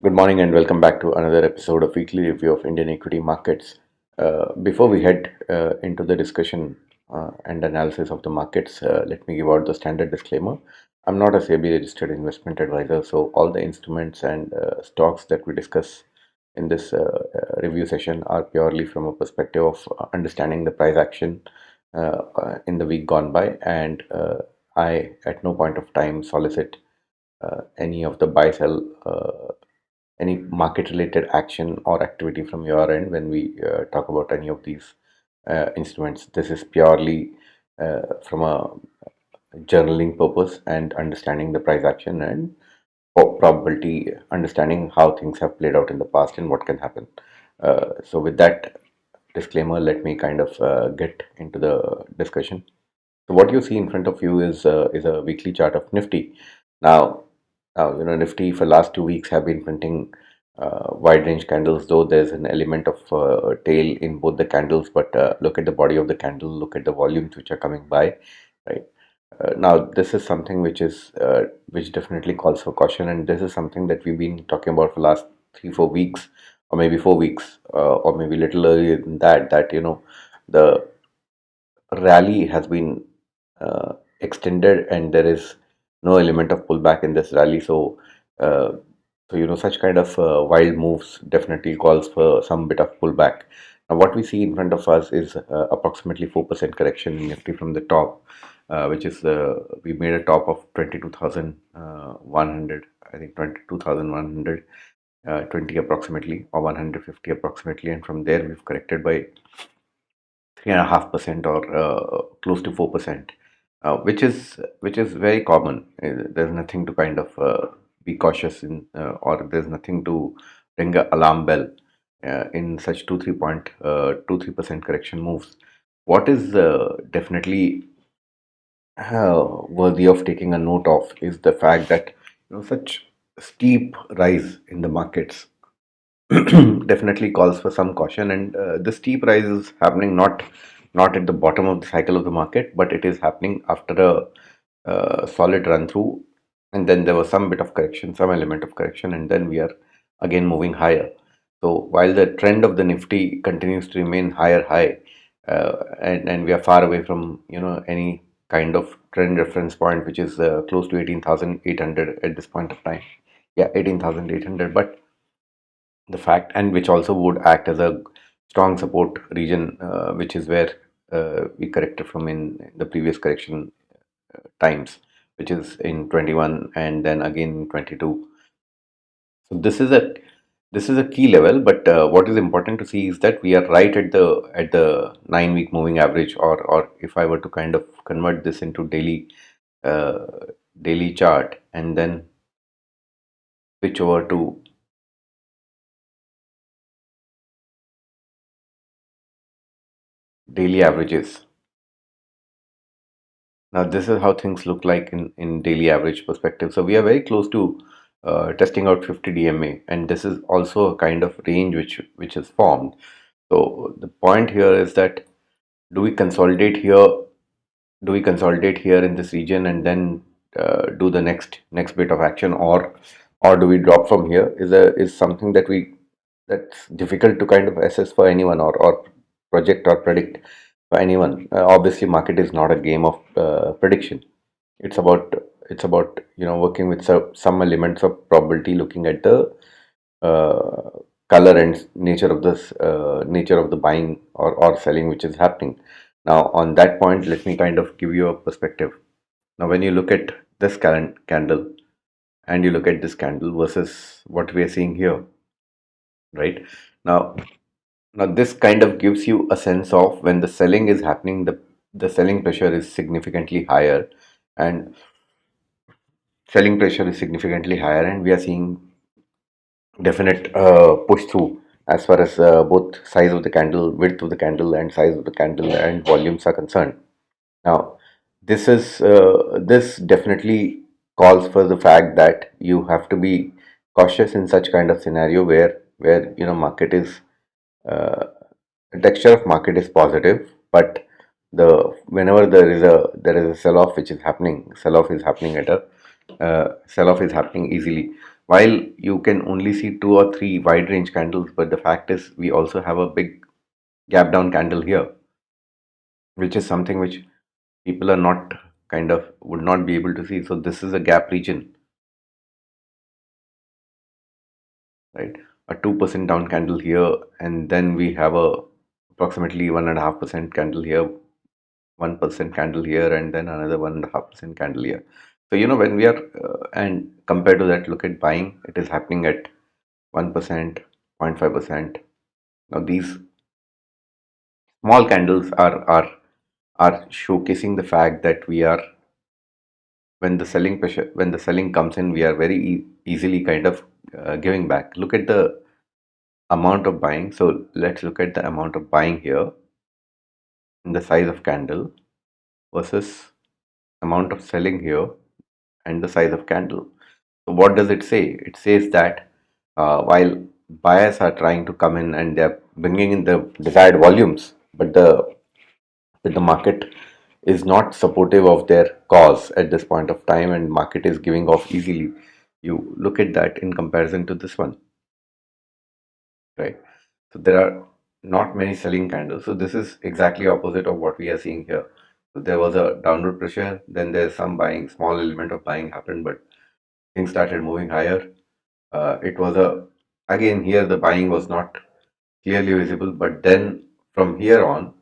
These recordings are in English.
Good morning and welcome back to another episode of Weekly Review of Indian Equity Markets. Before we head into the discussion and analysis of the markets, let me give out the standard disclaimer. I'm not a SEBI registered investment advisor, so all the instruments and stocks that we discuss in this review session are purely from a perspective of understanding the price action in the week gone by, and I at no point of time solicit any of the buy sell any market related action or activity from your end when we talk about any of these instruments. This is purely from a journaling purpose and understanding the price action and probability, understanding how things have played out in the past and what can happen. So with that disclaimer, let me kind of get into the discussion. So what you see in front of you is a weekly chart of Nifty. Now, Nifty for last 2 weeks have been printing wide range candles, though there's an element of tail in both the candles. But look at the body of the candle, look at the volumes which are coming by, right? Now, this is something which definitely calls for caution, and this is something that we've been talking about for last 3-4 weeks, or maybe 4 weeks, or maybe a little earlier than that. That the rally has been extended and there is no element of pullback in this rally. Uh, such kind of wild moves definitely calls for some bit of pullback. Now, what we see in front of us is approximately 4% correction in Nifty from the top, which is we made a top of 22,100, I think 22,100. 20 approximately, or 150 approximately, and from there we've corrected by 3.5% or close to 4%, which is very common. There's nothing to kind of be cautious in, or there's nothing to ring a alarm bell in such 2-3% correction moves. What is definitely worthy of taking a note of is the fact that such steep rise in the markets definitely calls for some caution, and the steep rise is happening not at the bottom of the cycle of the market, but it is happening after a solid run through, and then there was some bit of correction, some element of correction, and then we are again moving higher. So while the trend of the Nifty continues to remain higher high, and we are far away from any kind of trend reference point, which is close to 18,800 at this point of time. Yeah, 18,800, but the fact, and which also would act as a strong support region, which is where we corrected from in the previous correction times, which is in 21 and then again in 22. So this is a key level, but what is important to see is that we are right at the 9-week moving average, or if I were to kind of convert this into uh, daily chart and then switch over to daily averages. Now, this is how things look like in daily average perspective. So we are very close to testing out 50 DMA, and this is also a kind of range which is formed. So the point here is that do we consolidate here? Do we consolidate here in this region and then do the next bit of action, or do we drop from here? Is something that's difficult to kind of assess for anyone, or project or predict for anyone. Obviously, market is not a game of prediction. It's about working with some elements of probability, looking at the uh, color and nature of the buying or selling which is happening. Now, on that point, let me kind of give you a perspective. Now, when you look at this candle and you look at this candle versus what we are seeing here, right? Now, now this kind of gives you a sense of when the selling is happening, the selling pressure is significantly higher, and we are seeing definite push through as far as both size of the candle, width of the candle, and size of the candle and volumes are concerned. Now, this definitely calls for the fact that you have to be cautious in such kind of scenario where market is uh, the texture of market is positive, but whenever there is a sell off which is happening, sell off is happening easily. while you can only see two or three wide range candles, but the fact is we also have a big gap down candle here, which is something which people are not kind of would not be able to see. So this is a gap region, right? A 2% down candle here, and then we have a approximately 1.5% candle here, 1% candle here, and then another 1.5% candle here. So when we are and compared to that, look at buying. It is happening at 1%, 0.5%. Now these small candles are showcasing the fact that we are when the selling comes in, we are very easily kind of giving back. Look at the amount of buying. So let's look at the amount of buying here in the size of candle versus amount of selling here and the size of candle. So what does it say? It says that while buyers are trying to come in and they're bringing in the desired volumes, but the market is not supportive of their cause at this point of time, and market is giving off easily. You look at that in comparison to this one, right? So there are not many selling candles. So this is exactly opposite of what we are seeing here. So there was a downward pressure, then there's some buying, small element of buying happened, but things started moving higher. It was a again here the buying was not clearly visible, but then from here on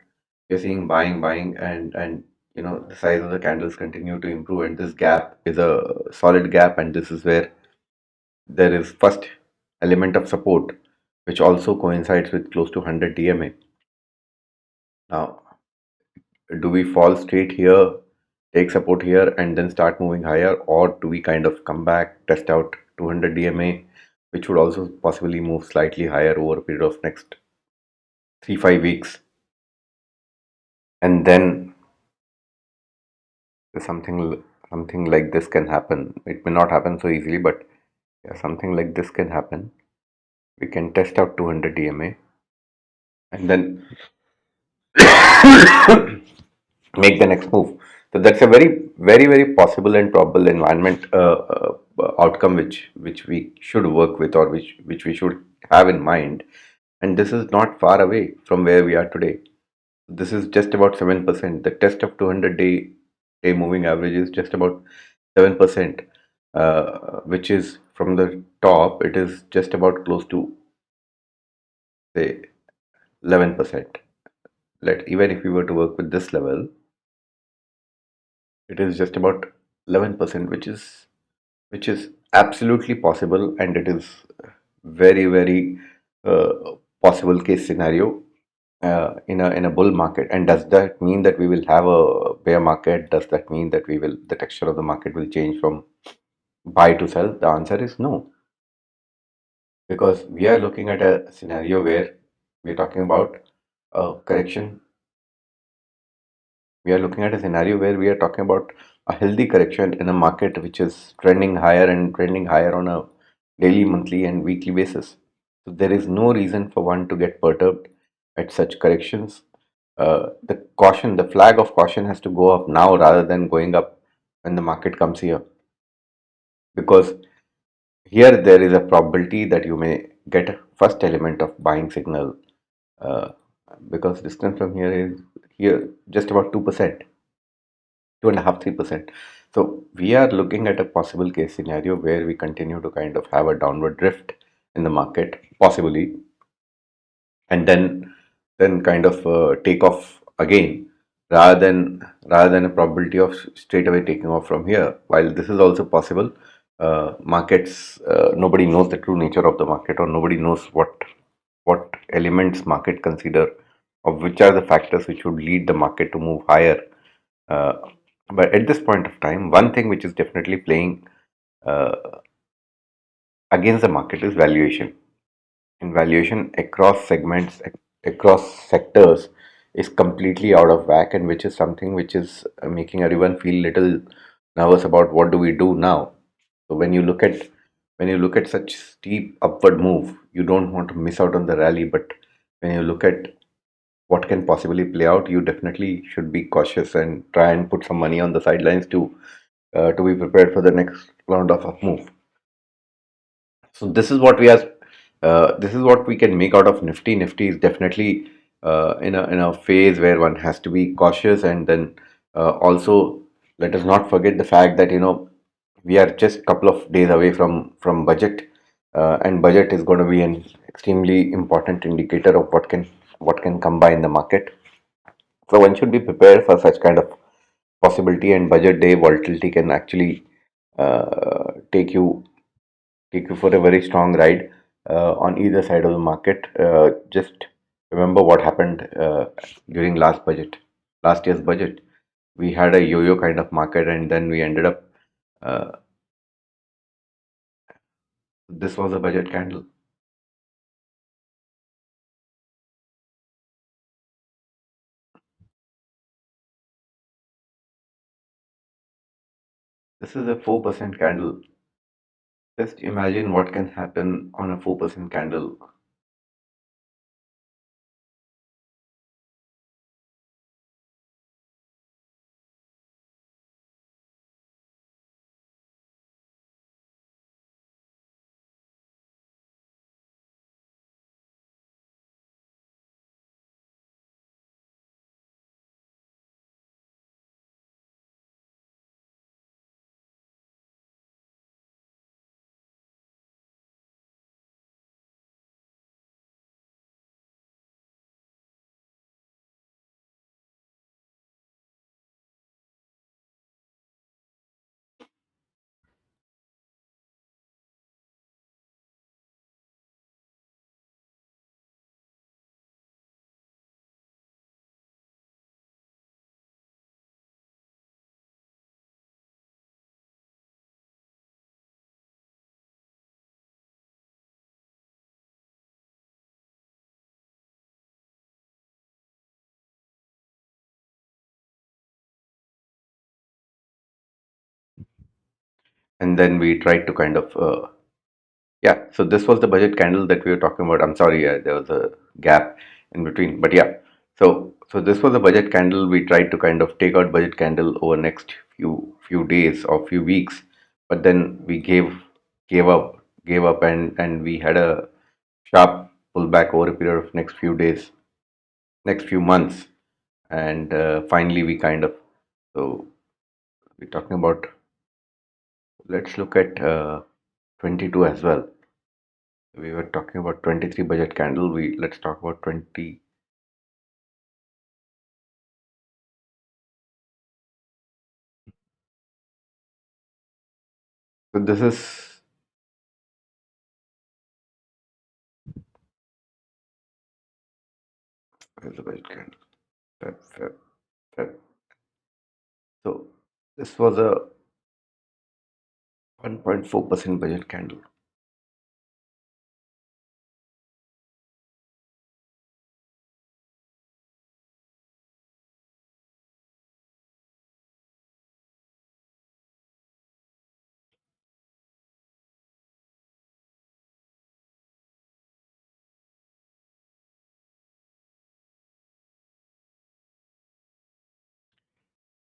you're seeing buying, and the size of the candles continue to improve, and this gap is a solid gap, and this is where there is first element of support, which also coincides with close to 100 DMA. Now, do we fall straight here, take support here, and then start moving higher, or do we kind of come back, test out 200 DMA, which would also possibly move slightly higher over a period of next 3-5 weeks, and then something like this can happen. It may not happen so easily, but yeah, something like this can happen. We can test out 200 DMA and then make the next move. So that's a very possible and probable environment outcome which we should work with, or which we should have in mind. And this is not far away from where we are today. This is just about 7%. The test of 200-day moving average is just about 7%, which is from the top. It is just about close to say 11%. Let even if we were to work with this level, it is just about 11%, which is absolutely possible, and it is very uh, possible case scenario in a bull market. And does that mean that we will have a bear market? Does that mean that the texture of the market will change from buy to sell? The answer is no, because we are looking at a scenario where we're talking about a correction. We are looking at a scenario where we are talking about a healthy correction in a market which is trending higher and trending higher on a daily, monthly, and weekly basis. So there is no reason for one to get perturbed at such corrections. The flag of caution has to go up now rather than going up when the market comes here, because here there is a probability that you may get a first element of buying signal, uh, because distance from here is here just about 2%. 2.5 3%. So we are looking at a possible case scenario where we continue to kind of have a downward drift in the market, possibly, and then kind of take off again, rather than a probability of straight away taking off from here. While this is also possible, markets, nobody knows the true nature of the market, or nobody knows what elements market consider, of which are the factors which would lead the market to move higher. uh, but at this point of time, one thing which is definitely playing uh, against the market is valuation. And valuation across segments, across sectors, is completely out of whack, and which is something which is making everyone feel little nervous about what do we do now. So when you look at such steep upward move, you don't want to miss out on the rally. But when you look at what can possibly play out, you definitely should be cautious and try and put some money on the sidelines to be prepared for the next round of up move. So this is what we are. This is what we can make out of Nifty. Nifty is definitely in a phase where one has to be cautious, and then also let us not forget the fact that we are just couple of days away from budget, and budget is going to be an extremely important indicator of what can come by in the market. So one should be prepared for such kind of possibility, and budget day volatility can actually uh, take you take you for a very strong ride on either side of the market. Just remember what happened during last year's budget. We had a yo-yo kind of market, and then we ended up. Uh, this was a budget candle. This is a 4% candle. Just imagine what can happen on a 4% candle. And then we tried to kind of yeah, so this was the budget candle that we were talking about. I'm sorry, there was a gap in between, but yeah. So this was a budget candle. We tried to kind of take out budget candle over next few days or few weeks, but then we gave up, and we had a sharp pullback over a period of next few days, next few months, and finally we kind of so we're talking about. Let's look at 22 as well. We were talking about 23 budget candle. We Let's talk about 20. So this is where's the budget candle. Feb, Feb. So this was a 1.4% budget candle.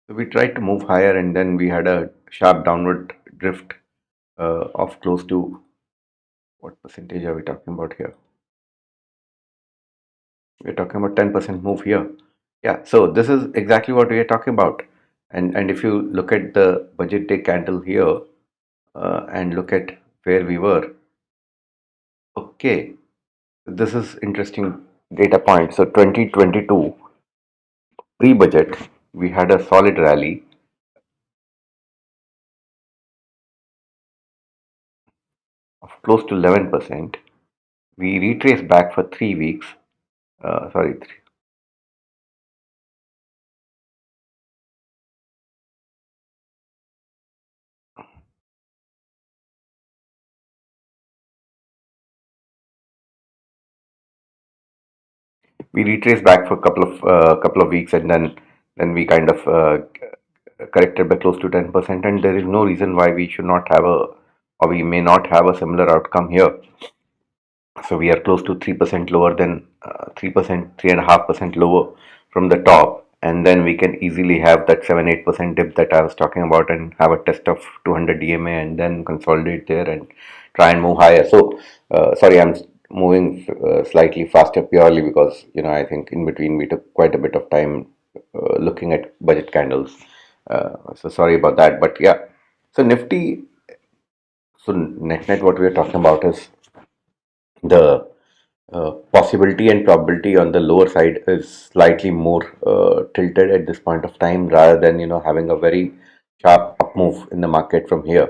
So we tried to move higher, and then we had a sharp downward drift of close to, what percentage are we talking about here? We're talking about 10% move here. Yeah, so this is exactly what we are talking about. And if you look at the budget day candle here, and look at where we were, okay, this is interesting data point. So 2022 pre-budget, we had a solid rally of close to 11%. We retraced back for 3 weeks. Sorry, we retraced back for a couple of weeks, and then we kind of corrected by close to 10%. And there is no reason why we should not have a, or we may not have a similar outcome here. So we are close to 3% lower than 3%, 3.5% lower from the top, and then we can easily have that 7-8% dip that I was talking about, and have a test of 200 DMA, and then consolidate there and try and move higher. So, sorry, I'm moving slightly faster purely because I think in between we took quite a bit of time looking at budget candles. So sorry about that, but yeah. So Nifty. So net what we are talking about is the possibility and probability on the lower side is slightly more tilted at this point of time rather than having a very sharp up move in the market from here.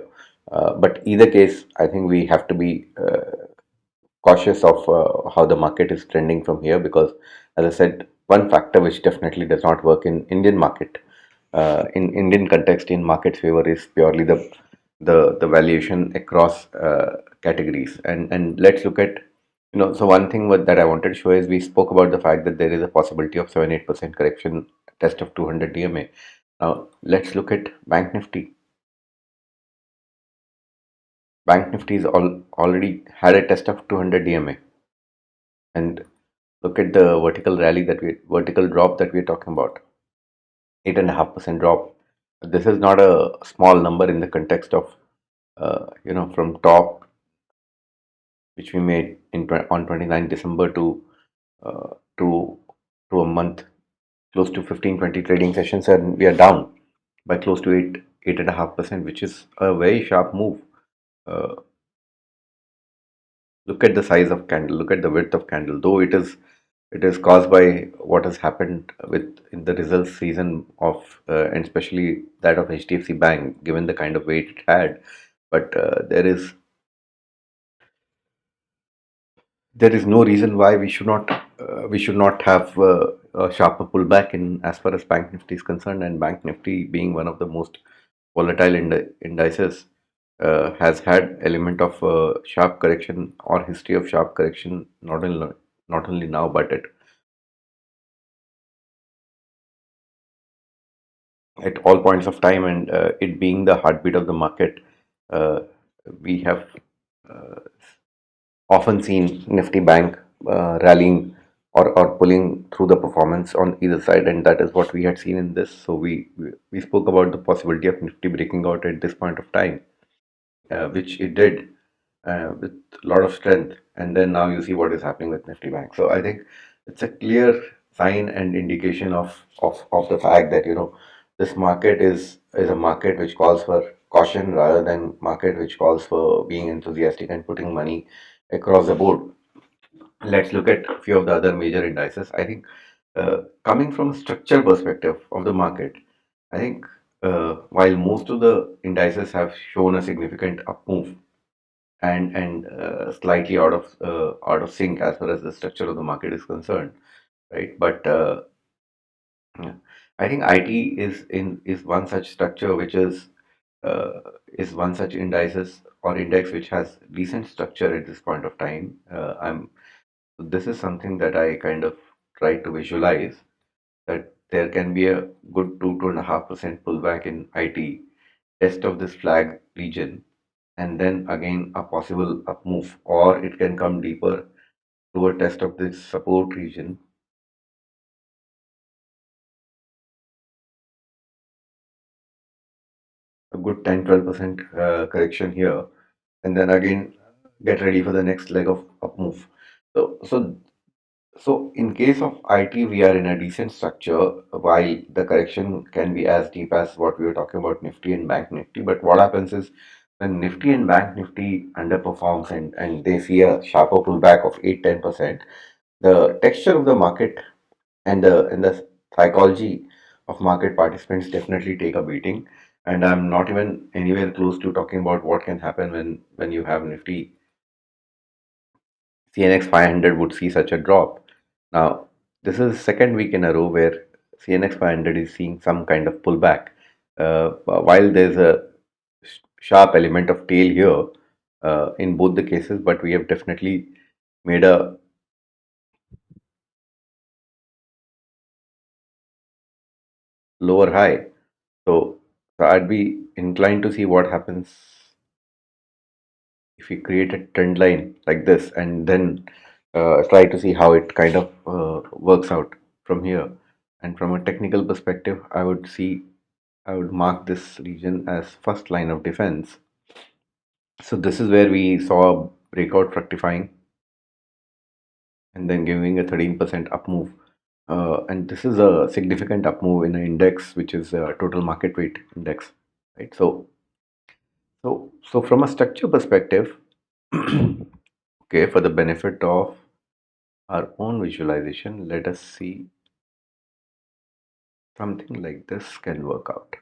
But either case, I think we have to be cautious of how the market is trending from here because, as I said, one factor which definitely does not work in Indian market, in Indian context, in market favor is purely the valuation across categories. And let's look at so one thing that I wanted to show is we spoke about the fact that there is a possibility of 7-8% correction test of 200 DMA. Now let's look at Bank Nifty. Bank Nifty is already had a test of 200 DMA, and look at the vertical drop that we're talking about, 8.5% drop. This is not a small number in the context of from top which we made on 29 December uh, to to a month close to 15-20 trading sessions, and we are down by close to 8.5%, which is a very sharp move. Uh, Look at the size of candle, look at the width of candle, though it is caused by what has happened with in the results season of and especially that of HDFC Bank, given the kind of weight it had. But there is no reason why we should not have a sharper pullback in as far as Bank Nifty is concerned, and Bank Nifty being one of the most volatile indices has had element of sharp correction or history of sharp correction, not only now but at all points of time, and it being the heartbeat of the market. uh, we have uh, often seen Nifty Bank rallying or pulling through the performance on either side, and that is what we had seen in this. So we spoke about the possibility of Nifty breaking out at this point of time, which it did with a lot of strength. And then now you see what is happening with Nifty Bank. So I think it's a clear sign and indication of the fact that this market is a market which calls for caution rather than market which calls for being enthusiastic and putting money across the board. Let's look at a few of the other major indices. I think coming from a structural perspective of the market, I think while most of the indices have shown a significant up move and slightly out of sync as far as the structure of the market is concerned, right? But yeah, I think IT is one such structure which uh, is one such indices or index which has decent structure at this point of time. This is something that I kind of try to visualize, that there can be a good 2.5% pullback in IT, test of this flag region, and then again a possible up move, or it can come deeper to a test of this support region, a good 10-12% correction here, and then again get ready for the next leg of up move. So in case of IT, we are in a decent structure while the correction can be as deep as what we were talking about Nifty and Bank Nifty. But what happens is when Nifty and Bank Nifty underperforms and they see a sharper pullback of 8-10%, the texture of the market and the psychology of market participants definitely take a beating. And I'm not even anywhere close to talking about what can happen when you have Nifty CNX 500 would see such a drop. Now, this is the second week in a row where CNX 500 is seeing some kind of pullback. While there's a sharp element of tail here in both the cases, but we have definitely made a lower high. So I'd be inclined to see what happens if we create a trend line like this and then try to see how it kind of works out from here. And from a technical perspective, I would mark this region as first line of defense. So this is where we saw breakout fructifying and then giving a 13% up move. And this is a significant up move in an index, which is a total market weight index, right? So from a structure perspective, okay, for the benefit of our own visualization, let us see something like this can work out.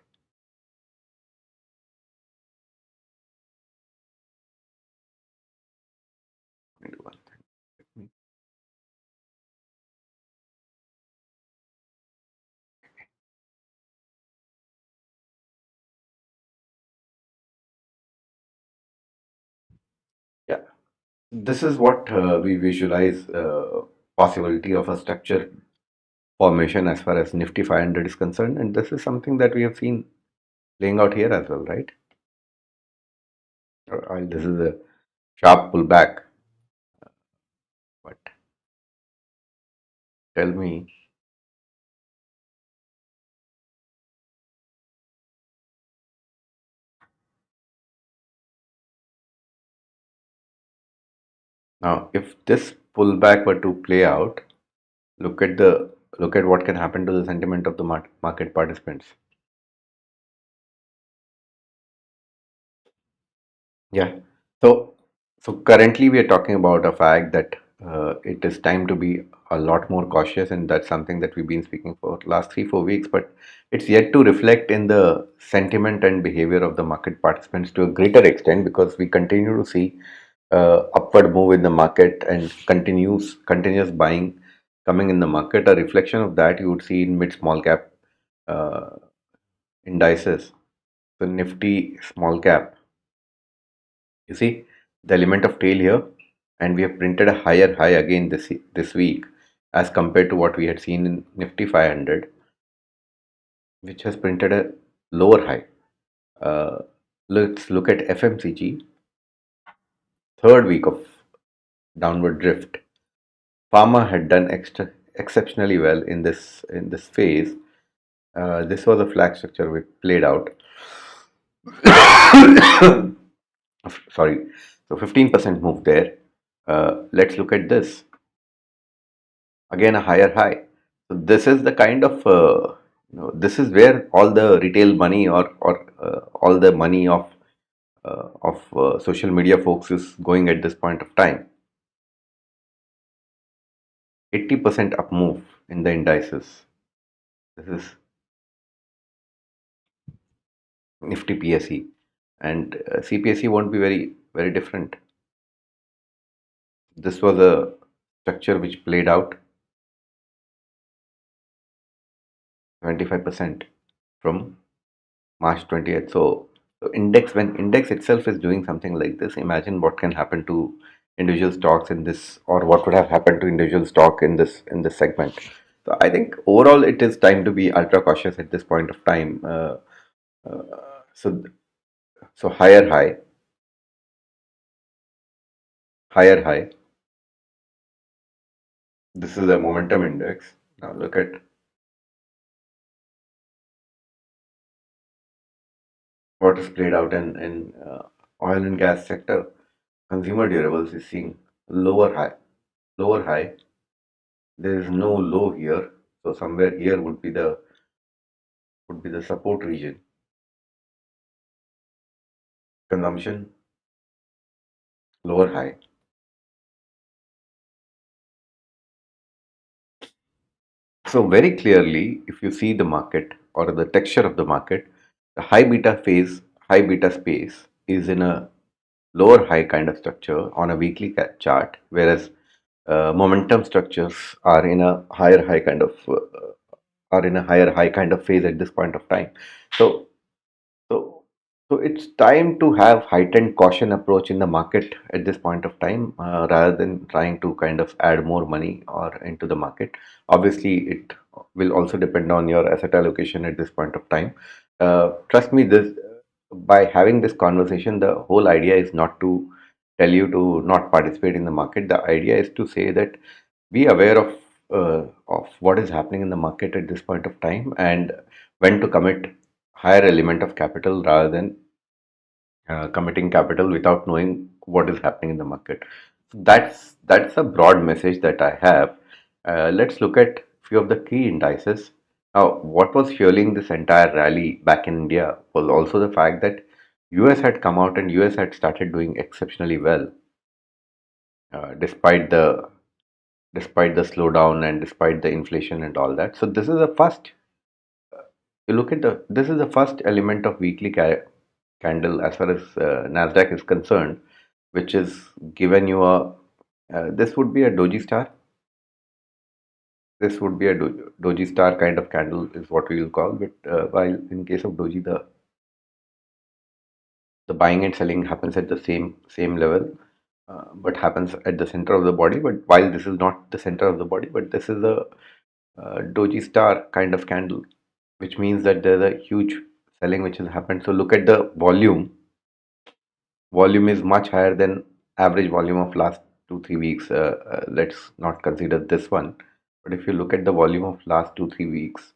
Let me do one thing. Let me- Yeah, this is what we visualize possibility of a structure formation as far as Nifty 500 is concerned, and this is something that we have seen playing out here as well, right? While this is a sharp pullback, but tell me now if this pullback were to play out, look at the look at what can happen to the sentiment of the market participants. Yeah. So, so currently we are talking about a fact that it is time to be a lot more cautious, and that's something that we've been speaking for last 3 4 weeks. But it's yet to reflect in the sentiment and behavior of the market participants to a greater extent, because we continue to see upward move in the market and continuous buying coming in the market. A reflection of that you would see in mid small cap uh, indices. So Nifty small cap, you see the element of tail here, and we have printed a higher high again this week as compared to what we had seen in Nifty 500, which has printed a lower high. Uh, let's look at FMCG, third week of downward drift. Pharma had done exceptionally well in this phase. This was a flag structure which played out. Sorry, so 15% move there. Let's look at this again, a higher high. So this is the kind of this is where all the retail money or all the money of social media folks is going at this point of time. 80% up move in the indices. This is Nifty PSE, and CPSE won't be very different. This was a structure which played out 25% from March 20th. So index, when index itself is doing something like this, imagine what can happen to individual stocks in this, or what would have happened to individual stock in this segment. So I think overall it is time to be ultra cautious at this point of time. Uh, so so higher high. This is a momentum index. Now look at what is played out in oil and gas sector. Consumer durables is seeing lower high, lower high. There is no low here, so somewhere here would be the support region. Consumption lower high. So very clearly, if you see the market or the texture of the market, the high beta space is in a lower high kind of structure on a weekly chart, whereas momentum structures are in a higher high kind of phase at this point of time. So So, so it's time to have heightened caution approach in the market at this point of time, rather than trying to kind of add more money or into the market. Obviously, it will also depend on your asset allocation at this point of time. Trust me, this by having this conversation, the whole idea is not to tell you to not participate in the market. The idea is to say that be aware of what is happening in the market at this point of time, and when to commit higher element of capital rather than committing capital without knowing what is happening in the market. So that's a broad message that I have. Let's look at few of the key indices. Now, what was fueling this entire rally back in India was also the fact that US had come out and US had started doing exceptionally well, despite the slowdown and despite the inflation and all that. So this is the first you look at the this is the first element of weekly candle as far as Nasdaq is concerned, which is given you a this would be a doji star. This would be a doji star kind of candle is what we will call. But while in case of doji, the buying and selling happens at the same level, but happens at the center of the body. But while this is not the center of the body, but this is a doji star kind of candle, which means that there's a huge selling which has happened. So look at the volume. Volume is much higher than average volume of last 2 3 weeks. Let's not consider this one, but if you look at the volume of last 2 3 weeks,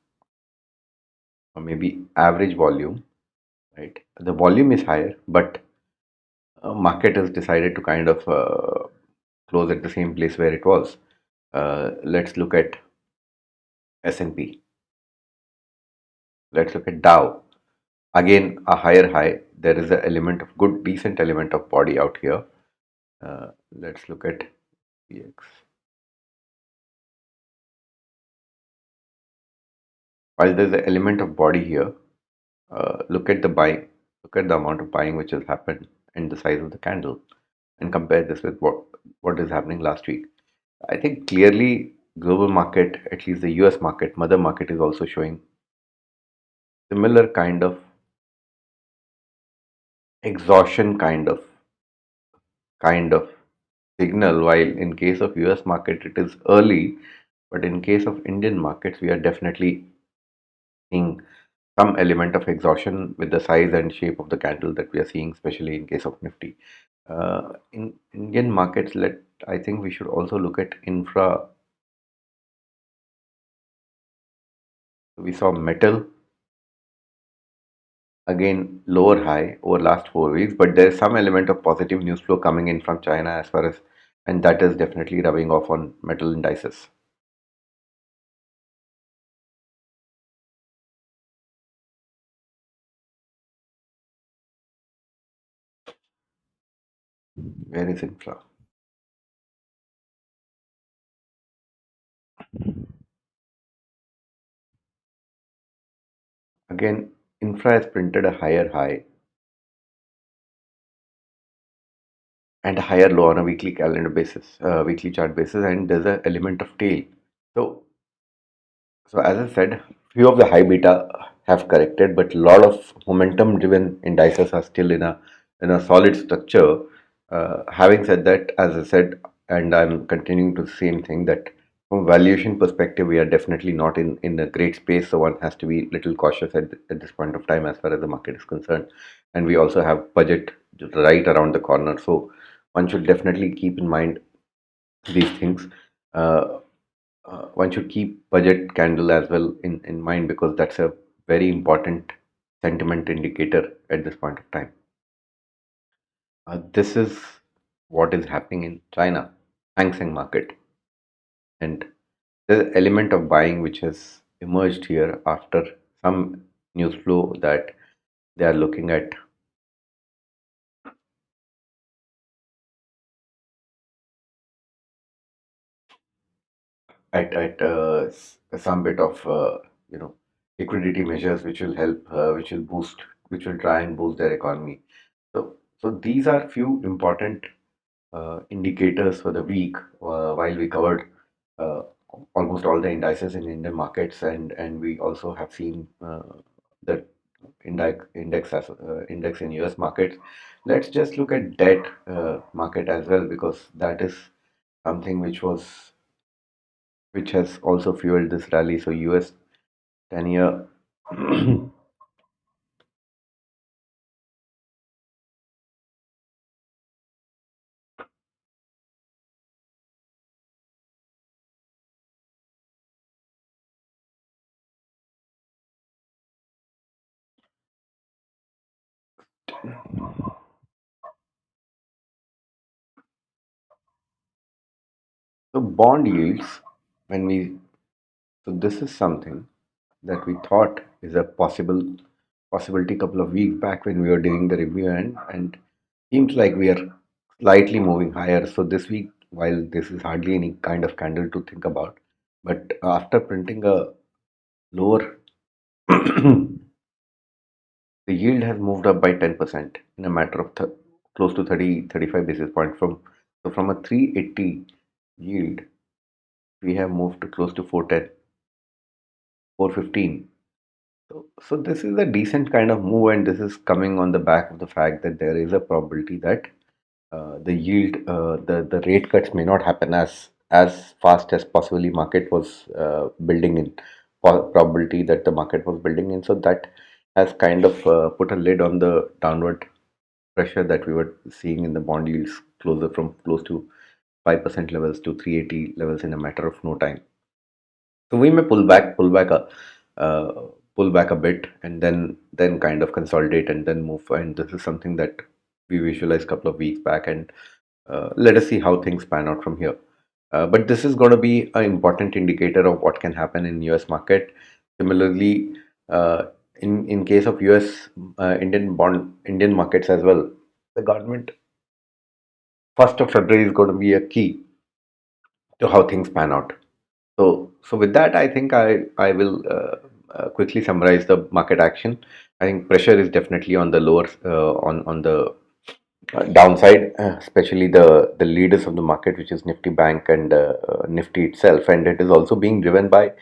or maybe average volume, right? The volume is higher, but market has decided to kind of close at the same place where it was. Let's look at S&P. Let's look at Dow. Again, a higher high. There is a element of good, decent element of body out here. Let's look at PX. While there's an element of body here, look at the buying, look at the amount of buying which has happened and the size of the candle, and compare this with what is happening last week. I think clearly global market, at least the US market, mother market, is also showing similar exhaustion kind of signal. While in case of US market it is early, but in case of Indian markets we are definitely seeing some element of exhaustion with the size and shape of the candle that we are seeing, especially in case of Nifty. In Indian markets, I think we should also look at infra. We saw metal again lower high over last 4 weeks, but there is some element of positive news flow coming in from China as far as, and that is definitely rubbing off on metal indices. Where is infra? Again, infra has printed a higher high and a higher low on a weekly calendar basis, weekly chart basis, and there's an element of tail. So So as I said, few of the high beta have corrected, but a lot of momentum-driven indices are still in a solid structure. Having said that, as I said, and I'm continuing to the same thing, that from valuation perspective, we are definitely not in a great space. So one has to be little cautious at this point of time as far as the market is concerned. And we also have budget right around the corner, so one should definitely keep in mind these things. Uh, One should keep budget candle as well in mind, because that's a very important sentiment indicator at this point of time. This is what is happening in China, Hang Seng market, and the element of buying which has emerged here after some news flow that they are looking at some bit of you know liquidity measures which will help, which will try and boost their economy. So these are few important indicators for the week, while we covered uh, almost all the indices in Indian markets, and we also have seen the index in US markets. Let's just look at debt market as well, because that is something which has also fueled this rally. So US 10-year So bond yields, when we so this is something that we thought is a possibility couple of weeks back when we were doing the review, and seems like we are slightly moving higher. So this week, while this is hardly any kind of candle to think about, but after printing a lower, the yield has moved up by 10% in a matter of close to 35 basis points. From a 380 yield, we have moved to close to 410, 415. So this is a decent kind of move, and this is coming on the back of the fact that there is a probability that the yield, the rate cuts may not happen as fast as possibly market was building in. Probability that the market was building in. So that has kind of put a lid on the downward pressure that we were seeing in the bond yields closer from close to 5% levels to 380 levels in a matter of no time. So we may uh, pull back a bit, and then kind of consolidate and then move. And this is something that we visualized a couple of weeks back, and let us see how things pan out from here. But this is going to be an important indicator of what can happen in U.S. market. Similarly, in case of U.S. Indian markets as well, the government 1st of February is going to be a key to how things pan out. So with that, I think I will quickly summarize the market action. I think pressure is definitely on the lower on the downside, especially the leaders of the market, which is Nifty Bank and Nifty itself, and it is also being driven by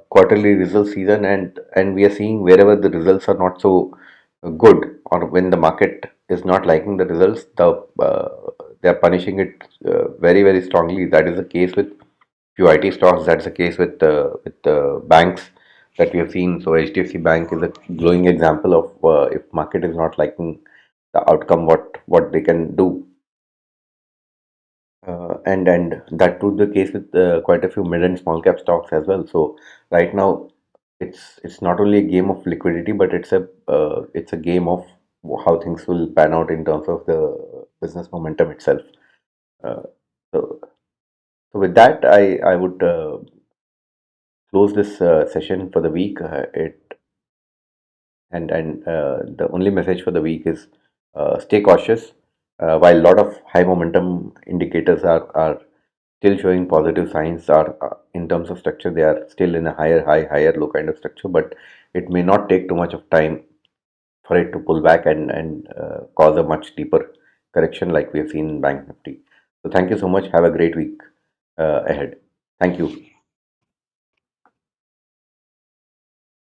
quarterly result season, and we are seeing wherever the results are not so good, or when the market is not liking the results, they are punishing it very strongly. That is the case with few IT stocks. That's the case with the banks that we have seen. So HDFC Bank is a glowing example of if market is not liking the outcome, what they can do, and that too the case with quite a few mid and small cap stocks as well. So right now, it's not only a game of liquidity, but it's a game of how things will pan out in terms of the business momentum itself. Uh, so so with that, I would close this session for the week. It and The only message for the week is stay cautious. While a lot of high momentum indicators are still showing positive signs, are in terms of structure, they are still in a higher high, higher low kind of structure, but it may not take too much of time for it to pull back and cause a much deeper correction like we have seen in Bank Nifty. So thank you so much. Have a great week ahead. Thank you.